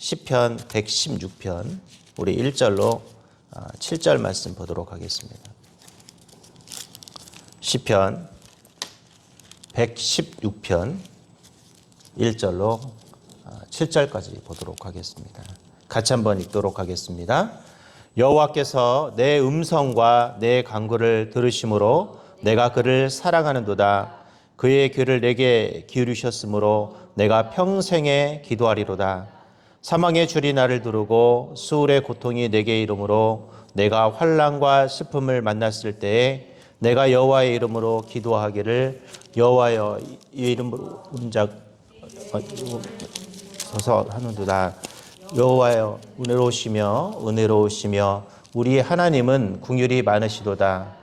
시편 116편 우리 1절로 7절 말씀 보도록 하겠습니다. 시편 116편 1절로 7절까지 보도록 하겠습니다. 같이 한번 읽도록 하겠습니다. 여호와께서 내 음성과 내 간구를 들으심으로 내가 그를 사랑하는도다. 그의 귀를 내게 기울이셨으므로 내가 평생에 기도하리로다. 사망의 줄이 나를 두르고 수울의 고통이 내게 이름으로 내가 환난과 슬픔을 만났을 때에 내가 여호와의 이름으로 기도하기를 여호와여 이 이름으로 서서 하는도다. 여호와여 은혜로우시며 우리의 하나님은 긍휼이 많으시도다.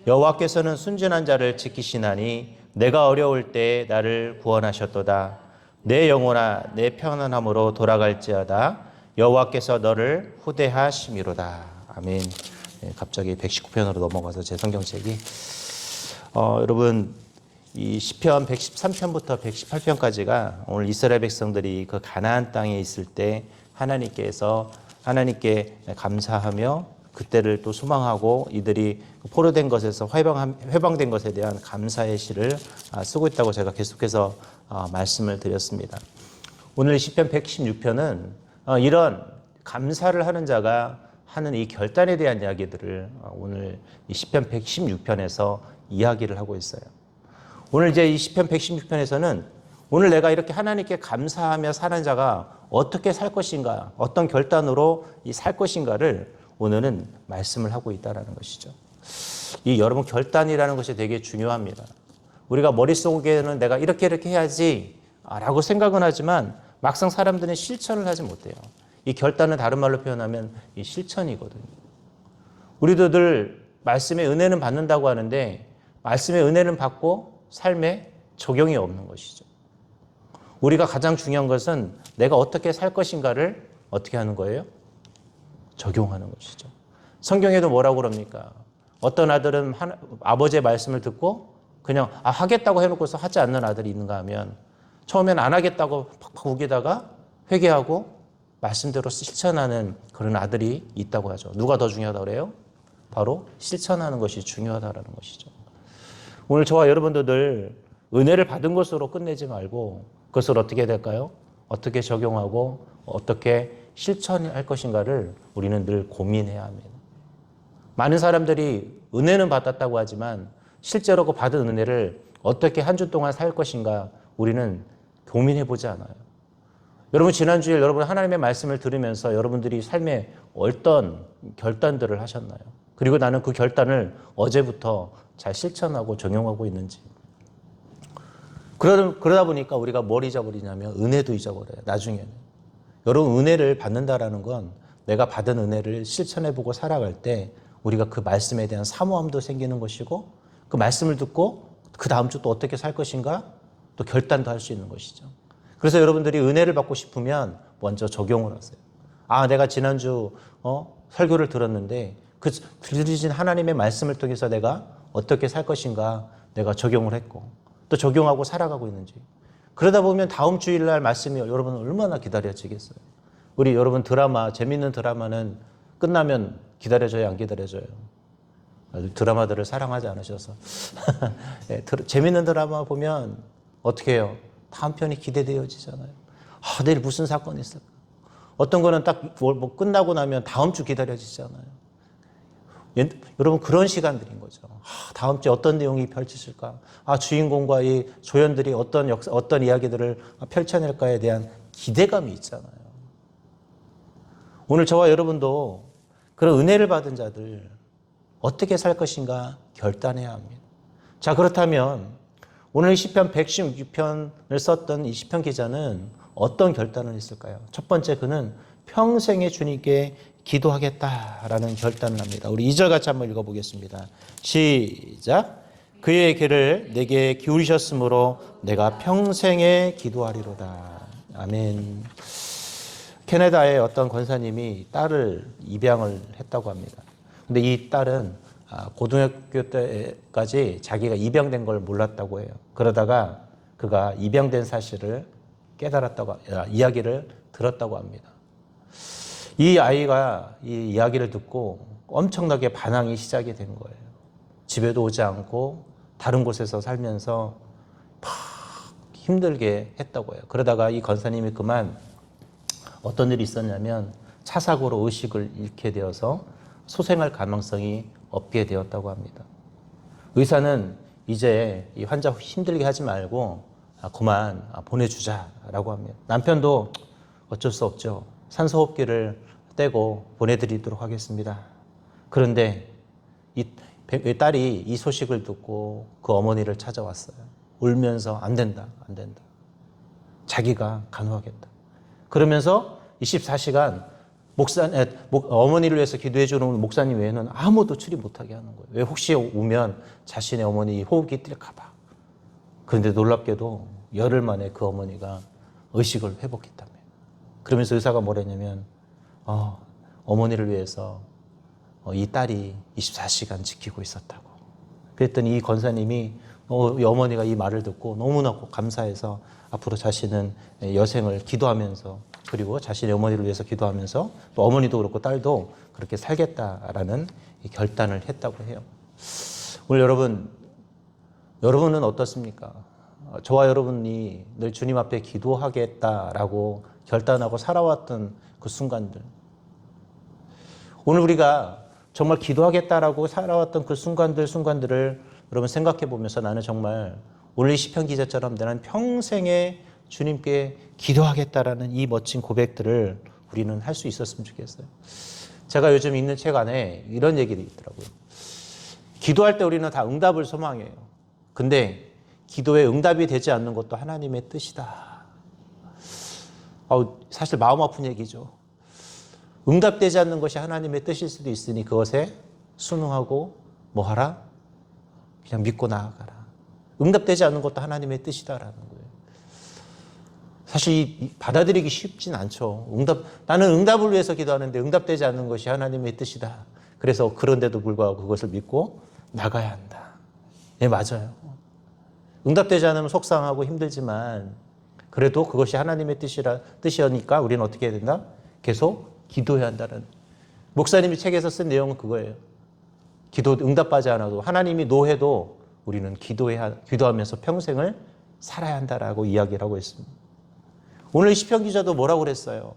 여호와께서는 순전한 자를 지키시나니 내가 어려울 때 나를 구원하셨도다. 내 영혼아 내 편안함으로 돌아갈지어다. 여호와께서 너를 후대하심이로다. 아멘. 네, 갑자기 119편으로 넘어가서 제 성경책이 여러분 이 시편 113편부터 118편까지가 오늘 이스라엘 백성들이 그 가나안 땅에 있을 때 하나님께 감사하며 그때를 또 소망하고 이들이 포로된 것에서 해방된 것에 대한 감사의 시를 쓰고 있다고 제가 계속해서 말씀을 드렸습니다. 오늘 시편 116편은 이런 감사를 하는 자가 하는 이 결단에 대한 이야기들을 오늘 이 시편 116편에서 이야기를 하고 있어요. 오늘 이제 이 시편 116편에서는 오늘 내가 이렇게 하나님께 감사하며 사는 자가 어떻게 살 것인가, 어떤 결단으로 살 것인가를 오늘은 말씀을 하고 있다는 것이죠. 이 여러분 결단이라는 것이 되게 중요합니다. 우리가 머릿속에는 내가 이렇게 해야지 라고 생각은 하지만 막상 사람들은 실천을 하지 못해요. 이 결단은 다른 말로 표현하면 이 실천이거든요. 우리도 늘 말씀의 은혜는 받는다고 하는데 말씀의 은혜는 받고 삶에 적용이 없는 것이죠. 우리가 가장 중요한 것은 내가 어떻게 살 것인가를 어떻게 하는 거예요? 적용하는 것이죠. 성경에도 뭐라고 그럽니까? 어떤 아들은 아버지의 말씀을 듣고 그냥 하겠다고 해놓고서 하지 않는 아들이 있는가 하면 처음엔 안 하겠다고 팍팍 우기다가 회개하고 말씀대로 실천하는 그런 아들이 있다고 하죠. 누가 더 중요하다고 그래요? 바로 실천하는 것이 중요하다는 것이죠. 오늘 저와 여러분도 늘 은혜를 받은 것으로 끝내지 말고 그것을 어떻게 해야 될까요? 어떻게 적용하고 어떻게 실천할 것인가를 우리는 늘 고민해야 합니다. 많은 사람들이 은혜는 받았다고 하지만 실제로 그 받은 은혜를 어떻게 한 주 동안 살 것인가 우리는 고민해 보지 않아요. 여러분 지난주에 여러분 하나님의 말씀을 들으면서 여러분들이 삶에 어떤 결단들을 하셨나요? 그리고 나는 그 결단을 어제부터 잘 실천하고 적용하고 있는지. 그러다 보니까 우리가 뭘 잊어버리냐면 은혜도 잊어버려요. 나중에는. 여러분 은혜를 받는다라는 건 내가 받은 은혜를 실천해보고 살아갈 때 우리가 그 말씀에 대한 사모함도 생기는 것이고 그 말씀을 듣고 그 다음 주 또 어떻게 살 것인가 또 결단도 할 수 있는 것이죠. 그래서 여러분들이 은혜를 받고 싶으면 먼저 적용을 하세요. 내가 지난주 설교를 들었는데 그 들으신 하나님의 말씀을 통해서 내가 어떻게 살 것인가 내가 적용을 했고 또 적용하고 살아가고 있는지. 그러다 보면 다음 주일날 말씀이 여러분은 얼마나 기다려지겠어요. 우리 여러분 재밌는 드라마는 끝나면 기다려져요, 안 기다려져요? 드라마들을 사랑하지 않으셔서. 네, 재밌는 드라마 보면 어떻게 해요? 다음 편이 기대되어지잖아요. 내일 무슨 사건이 있을까? 어떤 거는 딱 끝나고 나면 다음 주 기다려지잖아요. 여러분 그런 시간들인 거죠. 다음 주에 어떤 내용이 펼쳐질까? 주인공과 이 조연들이 어떤 이야기들을 펼쳐낼까에 대한 기대감이 있잖아요. 오늘 저와 여러분도 그런 은혜를 받은 자들 어떻게 살 것인가 결단해야 합니다. 자, 그렇다면 오늘 시편 116편을 썼던 이 시편 기자는 어떤 결단을 했을까요? 첫 번째 그는 평생에 주님께 기도하겠다라는 결단을 합니다. 우리 2절 같이 한번 읽어보겠습니다. 시작. 그의 귀를 내게 기울이셨으므로 내가 평생에 기도하리로다. 아멘. 캐나다의 어떤 권사님이 딸을 입양을 했다고 합니다. 근데 이 딸은 고등학교 때까지 자기가 입양된 걸 몰랐다고 해요. 그러다가 그가 입양된 사실을 깨달았다고, 이야기를 들었다고 합니다. 이 아이가 이 이야기를 듣고 엄청나게 반항이 시작이 된 거예요. 집에도 오지 않고 다른 곳에서 살면서 막 힘들게 했다고 해요. 그러다가 이 권사님이 그만 어떤 일이 있었냐면 차 사고로 의식을 잃게 되어서 소생할 가능성이 없게 되었다고 합니다. 의사는 이제 이 환자 힘들게 하지 말고 그만 보내주자라고 합니다. 남편도 어쩔 수 없죠. 산소호흡기를 떼고 보내드리도록 하겠습니다. 그런데 이 딸이 이 소식을 듣고 그 어머니를 찾아왔어요. 울면서 안 된다, 안 된다. 자기가 간호하겠다. 그러면서 24시간 어머니를 위해서 기도해 주는 목사님 외에는 아무도 출입 못하게 하는 거예요. 왜 혹시 오면 자신의 어머니 호흡기 뛸까 봐. 그런데 놀랍게도 열흘 만에 그 어머니가 의식을 회복했다며. 그러면서 의사가 뭐랬냐면 어머니를 위해서 이 딸이 24시간 지키고 있었다고. 그랬더니 이 권사님이 이 어머니가 이 말을 듣고 너무나 감사해서 앞으로 자신은 여생을 기도하면서 그리고 자신의 어머니를 위해서 기도하면서 또 어머니도 그렇고 딸도 그렇게 살겠다라는 결단을 했다고 해요. 오늘 여러분은 어떻습니까? 저와 여러분이 늘 주님 앞에 기도하겠다라고 결단하고 살아왔던 그 순간들. 오늘 우리가 정말 기도하겠다라고 살아왔던 그 순간들을 여러분 생각해 보면서 나는 정말 오늘 이 시편 기자처럼 나는 평생에 주님께 기도하겠다라는 이 멋진 고백들을 우리는 할 수 있었으면 좋겠어요. 제가 요즘 읽는 책 안에 이런 얘기도 있더라고요. 기도할 때 우리는 다 응답을 소망해요. 근데 기도에 응답이 되지 않는 것도 하나님의 뜻이다. 사실 마음 아픈 얘기죠. 응답되지 않는 것이 하나님의 뜻일 수도 있으니 그것에 순응하고 뭐 하라? 그냥 믿고 나아가라. 응답되지 않는 것도 하나님의 뜻이다라는 거예요. 사실 받아들이기 쉽진 않죠. 나는 응답을 위해서 기도하는데 응답되지 않는 것이 하나님의 뜻이다. 그래서 그런데도 불구하고 그것을 믿고 나가야 한다. 네, 맞아요. 응답되지 않으면 속상하고 힘들지만 그래도 그것이 하나님의 뜻이니까 우리는 어떻게 해야 된다? 계속 기도해야 한다는. 목사님이 책에서 쓴 내용은 그거예요. 응답하지 않아도 하나님이 노해도 우리는 기도하면서 평생을 살아야 한다라고 이야기를 하고 있습니다. 오늘 시편 기자도 뭐라고 그랬어요?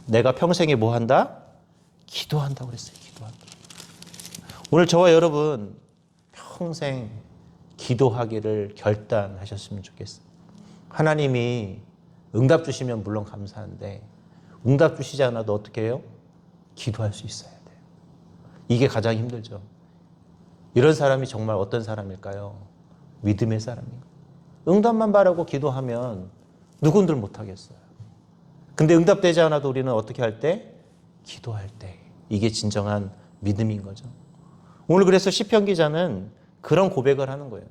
내가 평생에 뭐 한다? 기도한다고 그랬어요. 기도한다. 오늘 저와 여러분 평생 기도하기를 결단하셨으면 좋겠어요. 하나님이 응답 주시면 물론 감사한데 응답 주시지 않아도 어떻게 해요? 기도할 수 있어야 돼요. 이게 가장 힘들죠. 이런 사람이 정말 어떤 사람일까요? 믿음의 사람이에요. 응답만 바라고 기도하면 누군들 못하겠어요. 근데 응답되지 않아도 우리는 어떻게 할 때? 기도할 때. 이게 진정한 믿음인 거죠. 오늘 그래서 시편 기자는 그런 고백을 하는 거예요.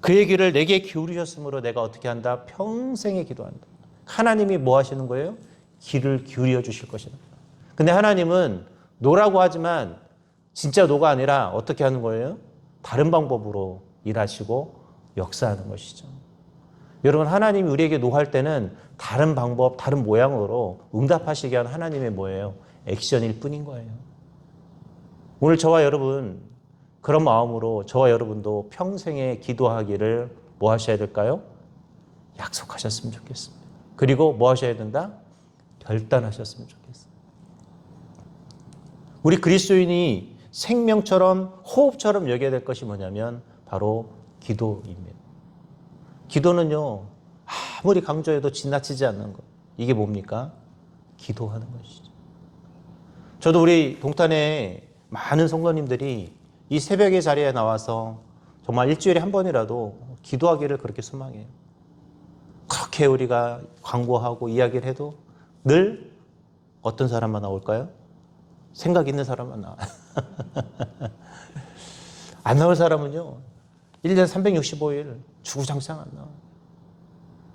그의 귀를 내게 기울이셨으므로 내가 어떻게 한다? 평생에 기도한다. 하나님이 뭐 하시는 거예요? 귀를 기울여 주실 것이다. 근데 하나님은 노라고 하지만 진짜 노가 아니라 어떻게 하는 거예요? 다른 방법으로 일하시고 역사하는 것이죠. 여러분, 하나님이 우리에게 노할 때는 다른 방법, 다른 모양으로 응답하시게 한 하나님의 뭐예요? 액션일 뿐인 거예요. 오늘 저와 여러분 그런 마음으로 저와 여러분도 평생에 기도하기를 뭐 하셔야 될까요? 약속하셨으면 좋겠습니다. 그리고 뭐 하셔야 된다? 결단하셨으면 좋겠어요. 우리 그리스도인이 생명처럼 호흡처럼 여겨야 될 것이 뭐냐면 바로 기도입니다. 기도는요, 아무리 강조해도 지나치지 않는 것. 이게 뭡니까? 기도하는 것이죠. 저도 우리 동탄에 많은 성도님들이 이 새벽의 자리에 나와서 정말 일주일에 한 번이라도 기도하기를 그렇게 소망해요. 그렇게 우리가 광고하고 이야기를 해도 늘 어떤 사람만 나올까요? 생각 있는 사람만 나와요. 안 나올 사람은요, 1년 365일 주구장창 안 나와요.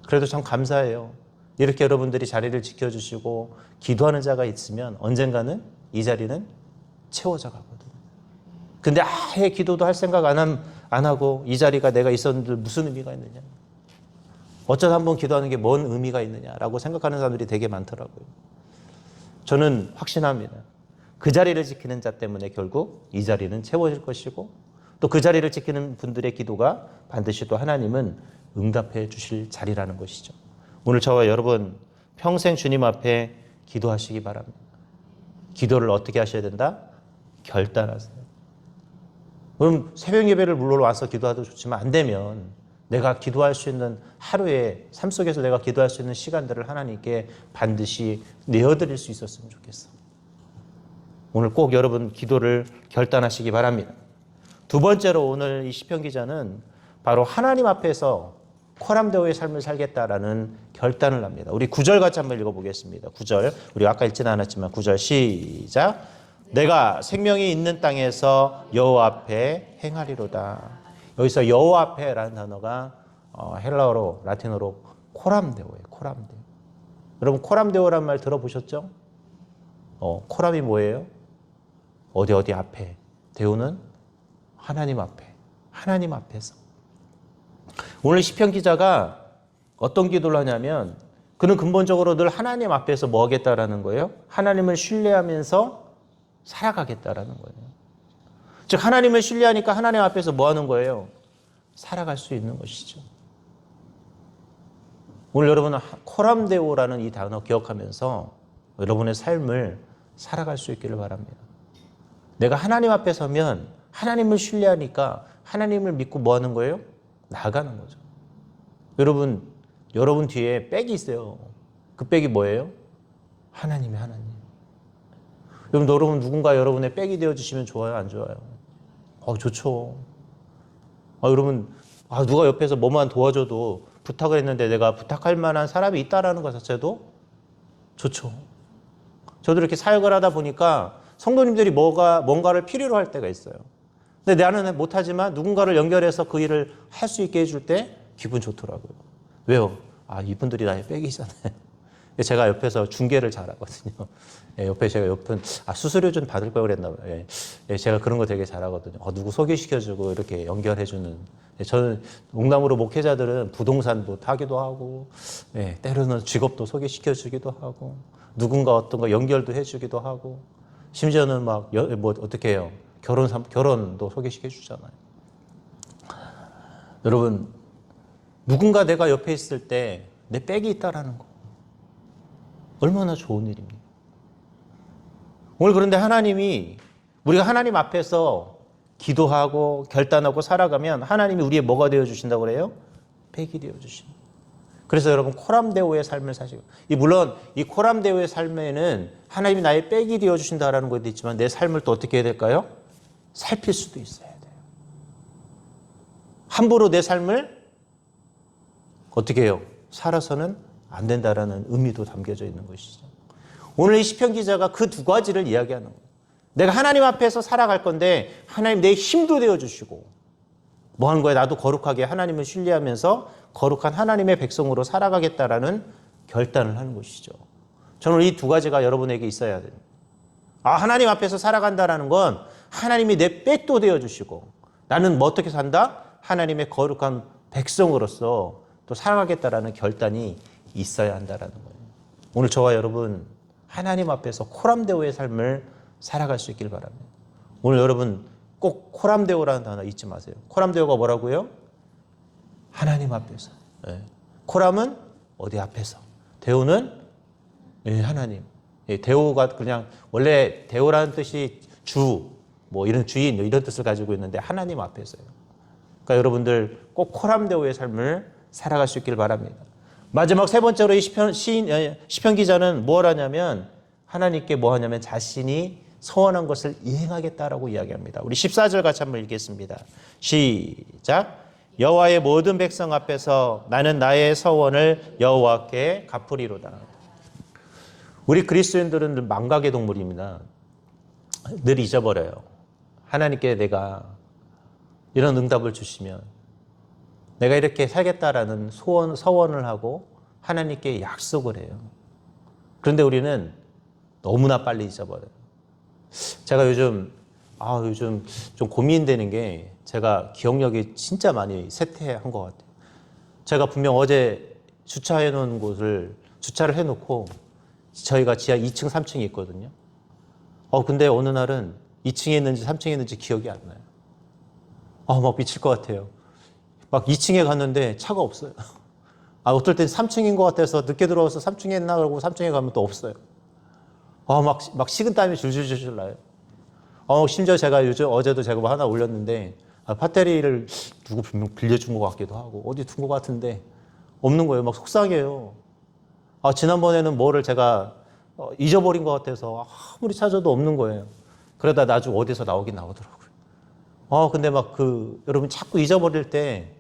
그래도 참 감사해요. 이렇게 여러분들이 자리를 지켜주시고 기도하는 자가 있으면 언젠가는 이 자리는 채워져 가거든요. 근데 아예 기도도 할 생각 안 하고 이 자리가 내가 있었는데 무슨 의미가 있느냐. 어쩌다 한번 기도하는 게 뭔 의미가 있느냐라고 생각하는 사람들이 되게 많더라고요. 저는 확신합니다. 그 자리를 지키는 자 때문에 결국 이 자리는 채워질 것이고 또 그 자리를 지키는 분들의 기도가 반드시 또 하나님은 응답해 주실 자리라는 것이죠. 오늘 저와 여러분 평생 주님 앞에 기도하시기 바랍니다. 기도를 어떻게 하셔야 된다? 결단하세요. 그럼 새벽 예배를 물론 와서 기도하도 좋지만 안 되면 내가 기도할 수 있는 하루에 삶 속에서 내가 기도할 수 있는 시간들을 하나님께 반드시 내어드릴 수 있었으면 좋겠어. 오늘 꼭 여러분 기도를 결단하시기 바랍니다. 두 번째로 오늘 이 시편 기자는 바로 하나님 앞에서 코람데오의 삶을 살겠다라는 결단을 합니다. 우리 9절 같이 한번 읽어보겠습니다. 9절 우리 아까 읽지는 않았지만 9절 시작. 내가 생명이 있는 땅에서 여호와 앞에 행하리로다. 여기서 여호와 앞에라는 단어가 헬라어로 라틴어로 코람데오예요. 코람데오. 여러분 코람데오란 말 들어보셨죠? 코람이 뭐예요? 어디 앞에. 데오는 하나님 앞에. 하나님 앞에서. 오늘 시편 기자가 어떤 기도를 하냐면 그는 근본적으로 늘 하나님 앞에서 뭐 하겠다라는 거예요? 하나님을 신뢰하면서 살아가겠다라는 거예요. 즉 하나님을 신뢰하니까 하나님 앞에서 뭐 하는 거예요? 살아갈 수 있는 것이죠. 오늘 여러분은 코람데오라는 이 단어 기억하면서 여러분의 삶을 살아갈 수 있기를 바랍니다. 내가 하나님 앞에 서면 하나님을 신뢰하니까 하나님을 믿고 뭐 하는 거예요? 나아가는 거죠. 여러분 뒤에 백이 있어요. 그 백이 뭐예요? 하나님이 하나님. 여러분 누군가 여러분의 백이 되어주시면 좋아요? 안 좋아요? 좋죠. 여러분 누가 옆에서 뭐만 도와줘도 부탁을 했는데 내가 부탁할 만한 사람이 있다라는 것 자체도 좋죠. 저도 이렇게 사역을 하다 보니까 성도님들이 뭔가를 필요로 할 때가 있어요. 근데 나는 못하지만 누군가를 연결해서 그 일을 할 수 있게 해줄 때 기분 좋더라고요. 왜요? 이분들이 나의 백이잖아요. 제가 옆에서 중계를 잘하거든요. 제가 수수료 좀 받을 걸 그랬나 봐요. 제가 그런 거 되게 잘하거든요. 누구 소개시켜주고 이렇게 연결해주는. 저는 농담으로 목회자들은 부동산도 타기도 하고, 때로는 직업도 소개시켜주기도 하고, 누군가 어떤 거 연결도 해주기도 하고, 심지어는 어떻게 해요? 결혼도 소개시켜주잖아요. 여러분, 누군가 내가 옆에 있을 때 내 백이 있다라는 거. 얼마나 좋은 일입니까? 오늘 그런데 우리가 하나님 앞에서 기도하고 결단하고 살아가면 하나님이 우리의 뭐가 되어주신다고 그래요? 백이 되어주신다. 그래서 여러분 코람데오의 삶을 사시고 물론 이 코람데오의 삶에는 하나님이 나의 백이 되어주신다라는 것도 있지만 내 삶을 또 어떻게 해야 될까요? 살필 수도 있어야 돼요. 함부로 내 삶을 어떻게 해요? 살아서는 안 된다라는 의미도 담겨져 있는 것이죠. 오늘 이 시편 기자가 그 두 가지를 이야기하는 거예요. 내가 하나님 앞에서 살아갈 건데 하나님 내 힘도 되어주시고 뭐 하는 거예요? 나도 거룩하게 하나님을 신뢰하면서 거룩한 하나님의 백성으로 살아가겠다라는 결단을 하는 것이죠. 저는 이 두 가지가 여러분에게 있어야 됩니다. 하나님 앞에서 살아간다라는 건 하나님이 내 백도 되어주시고 나는 뭐 어떻게 산다? 하나님의 거룩한 백성으로서 또 살아가겠다라는 결단이 있어야 한다라는 거예요. 오늘 저와 여러분 하나님 앞에서 코람데오의 삶을 살아갈 수 있길 바랍니다. 오늘 여러분 꼭 코람데오라는 단어 잊지 마세요. 코람데오가 뭐라고요? 하나님 앞에서. 코람은 어디 앞에서. 데오는 하나님. 데오가 그냥 원래 데오라는 뜻이 주, 이런 주인 이런 뜻을 가지고 있는데 하나님 앞에서요. 그러니까 여러분들 꼭 코람데오의 삶을 살아갈 수 있길 바랍니다. 마지막 세 번째로 이 시편 기자는 뭘 하냐면 하나님께 뭐 하냐면 자신이 서원한 것을 이행하겠다라고 이야기합니다. 우리 14절 같이 한번 읽겠습니다. 시작. 여호와의 모든 백성 앞에서 나는 나의 서원을 여호와께 갚으리로다. 우리 그리스도인들은 늘 망각의 동물입니다. 늘 잊어버려요. 하나님께 내가 이런 응답을 주시면 내가 이렇게 살겠다라는 서원을 하고 하나님께 약속을 해요. 그런데 우리는 너무나 빨리 잊어버려요. 제가 요즘 좀 고민되는 게 제가 기억력이 진짜 많이 쇠퇴한 것 같아요. 제가 분명 어제 주차해 놓은 곳을 주차를 해놓고 저희가 지하 2층, 3층이 있거든요. 근데 어느 날은 2층에 있는지 3층에 있는지 기억이 안 나요. 막 미칠 것 같아요. 막 2층에 갔는데 차가 없어요. 어떨 땐 3층인 것 같아서 늦게 들어와서 3층에 있나 그러고 3층에 가면 또 없어요. 막 식은땀이 줄줄줄 나요. 심지어 제가 어제도 제가 뭐 하나 올렸는데, 배터리를 누구 분명 빌려준 것 같기도 하고, 어디 둔 것 같은데, 없는 거예요. 막 속상해요. 지난번에는 뭐를 제가 잊어버린 것 같아서 아무리 찾아도 없는 거예요. 그러다 나중에 어디서 나오긴 나오더라고요. 근데 여러분 자꾸 잊어버릴 때,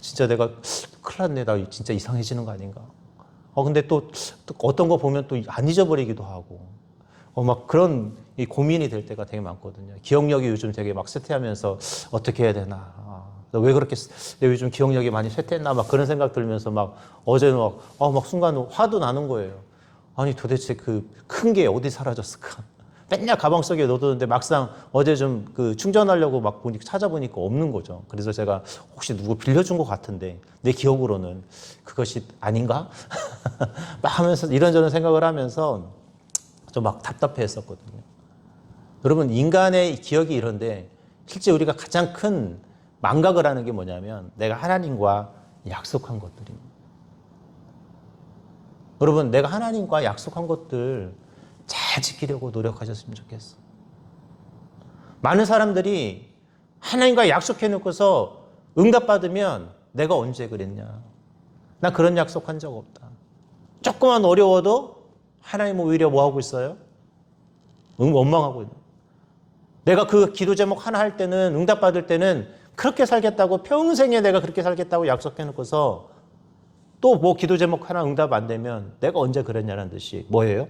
진짜 내가 큰일 났네. 나 진짜 이상해지는 거 아닌가. 근데 또 어떤 거 보면 또 안 잊어버리기도 하고, 막 그런 고민이 될 때가 되게 많거든요. 기억력이 요즘 되게 막 쇠퇴하면서 어떻게 해야 되나. 왜 그렇게 요즘 기억력이 많이 쇠퇴했나 막 그런 생각 들면서 어제는 막 순간 화도 나는 거예요. 아니 도대체 그 큰 게 어디 사라졌을까? 맨날 가방 속에 넣어두는데 막상 어제 좀 충전하려고 막 찾아보니까 없는 거죠. 그래서 제가 혹시 누구 빌려준 것 같은데 내 기억으로는 그것이 아닌가? 막 하면서 이런저런 생각을 하면서 좀 막 답답해 했었거든요. 여러분, 인간의 기억이 이런데 실제 우리가 가장 큰 망각을 하는 게 뭐냐면 내가 하나님과 약속한 것들입니다. 여러분, 내가 하나님과 약속한 것들 잘 지키려고 노력하셨으면 좋겠어. 많은 사람들이 하나님과 약속해 놓고서 응답받으면 내가 언제 그랬냐. 나 그런 약속한 적 없다. 조금만 어려워도 하나님은 오히려 뭐 하고 있어요? 원망하고 있는. 내가 그 기도 제목 하나 할 때는 응답받을 때는 그렇게 살겠다고 평생에 내가 그렇게 살겠다고 약속해 놓고서 또 뭐 기도 제목 하나 응답 안 되면 내가 언제 그랬냐는 듯이 뭐예요?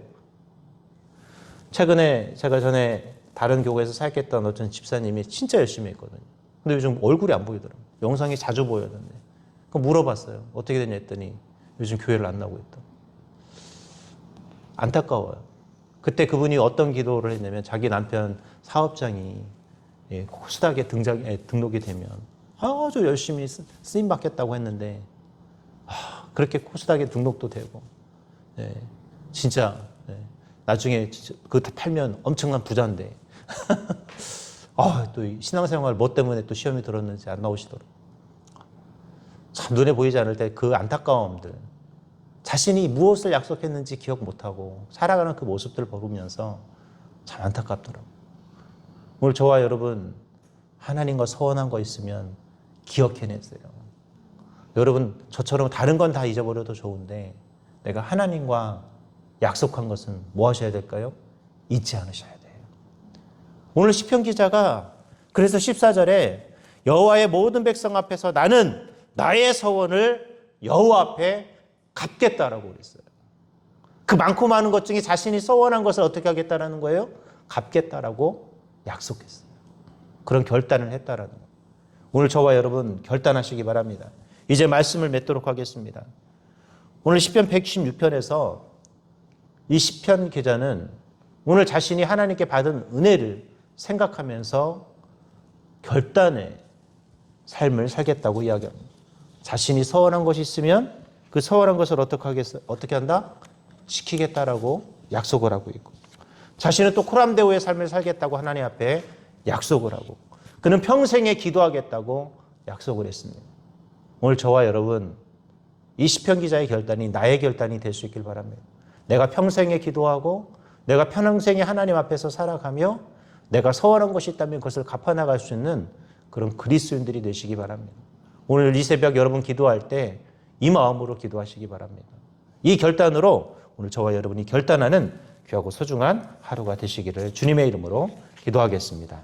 최근에 제가 전에 다른 교회에서 사역했던 어떤 집사님이 진짜 열심히 했거든요. 근데 요즘 얼굴이 안 보이더라고요. 영상이 자주 보였는데. 그럼 물어봤어요. 어떻게 됐냐 했더니 요즘 교회를 안 나오고 있다. 안타까워요. 그때 그분이 어떤 기도를 했냐면 자기 남편 사업장이 코스닥에 등록이 되면 아주 열심히 쓰임 받겠다고 했는데 그렇게 코스닥에 등록도 되고 진짜 나중에 그거 팔면 엄청난 부자인데 또 신앙생활 뭐 때문에 또 시험이 들었는지 안 나오시더라고요. 참 눈에 보이지 않을 때 그 안타까움들, 자신이 무엇을 약속했는지 기억 못하고 살아가는 그 모습들을 보면서 참 안타깝더라고요. 오늘 저와 여러분 하나님과 서원한 거 있으면 기억해내세요. 여러분 저처럼 다른 건 다 잊어버려도 좋은데 내가 하나님과 약속한 것은 뭐 하셔야 될까요? 잊지 않으셔야 돼요. 오늘 시편 기자가 그래서 14절에 여호와의 모든 백성 앞에서 나는 나의 서원을 여호와 앞에 갚겠다라고 그랬어요. 그 많고 많은 것 중에 자신이 서원한 것을 어떻게 하겠다라는 거예요? 갚겠다라고 약속했어요. 그런 결단을 했다라는 거예요. 오늘 저와 여러분 결단하시기 바랍니다. 이제 말씀을 맺도록 하겠습니다. 오늘 시편 116편에서 이 시편 기자는 오늘 자신이 하나님께 받은 은혜를 생각하면서 결단의 삶을 살겠다고 이야기합니다. 자신이 서원한 것이 있으면 그 서원한 것을 어떻게 한다? 지키겠다라고 약속을 하고 있고, 자신은 또 코람데오의 삶을 살겠다고 하나님 앞에 약속을 하고, 그는 평생에 기도하겠다고 약속을 했습니다. 오늘 저와 여러분 이 시편 기자의 결단이 나의 결단이 될 수 있길 바랍니다. 내가 평생에 기도하고 내가 평생에 하나님 앞에서 살아가며 내가 서원한 것이 있다면 그것을 갚아나갈 수 있는 그런 그리스도인들이 되시기 바랍니다. 오늘 이 새벽 여러분 기도할 때 이 마음으로 기도하시기 바랍니다. 이 결단으로 오늘 저와 여러분이 결단하는 귀하고 소중한 하루가 되시기를 주님의 이름으로 기도하겠습니다.